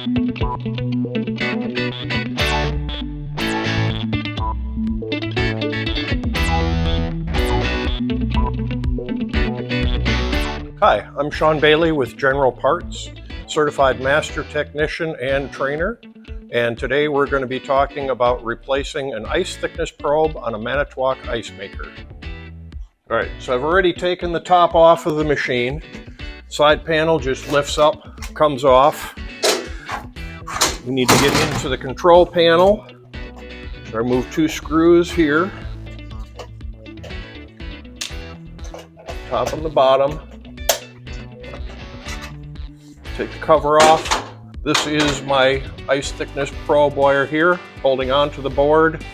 Hi, I'm Sean Bailey with General Parts, certified master technician and trainer. And today we're going to be talking about replacing an ice thickness probe on a Manitowoc ice maker. All right, so I've already taken the top off of the machine. Side panel just lifts up, comes off. We need to get into the control panel. So I remove 2 screws here, top and the bottom. Take the cover off. This is my ice thickness probe wire here, holding onto the board.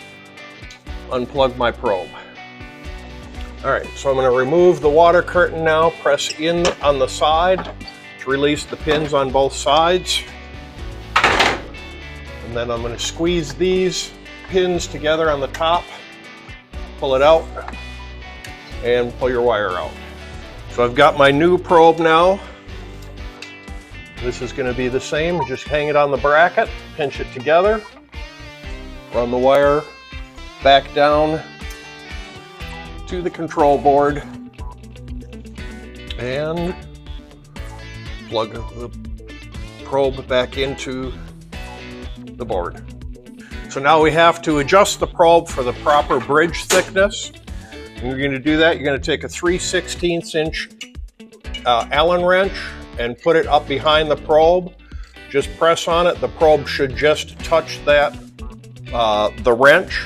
Unplug my probe. All right, so I'm going to remove the water curtain now, press in on the side to release the pins on both sides. And then I'm going to squeeze these pins together on the top, pull it out, and pull your wire out. So I've got my new probe now. This is going to be the same, just hang it on the bracket, pinch it together, run the wire back down to the control board, and plug the probe back into the board. So now we have to adjust the probe for the proper bridge thickness. And you're going to do that, you're going to take a 3/16 inch Allen wrench and put it up behind the probe. Just press on it. The probe should just touch that, the wrench.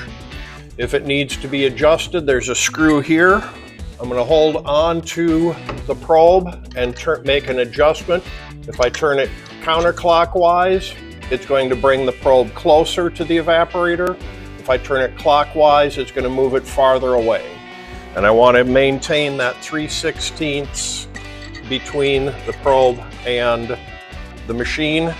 If it needs to be adjusted, there's a screw here. I'm going to hold on to the probe and make an adjustment. If I turn it counterclockwise, it's going to bring the probe closer to the evaporator. If I turn it clockwise, it's going to move it farther away. And I want to maintain that 3/16 between the probe and the machine.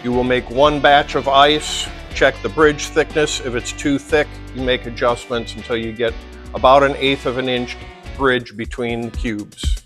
You will make 1 batch of ice, check the bridge thickness. If it's too thick, you make adjustments until you get about 1/8 of an inch bridge between cubes.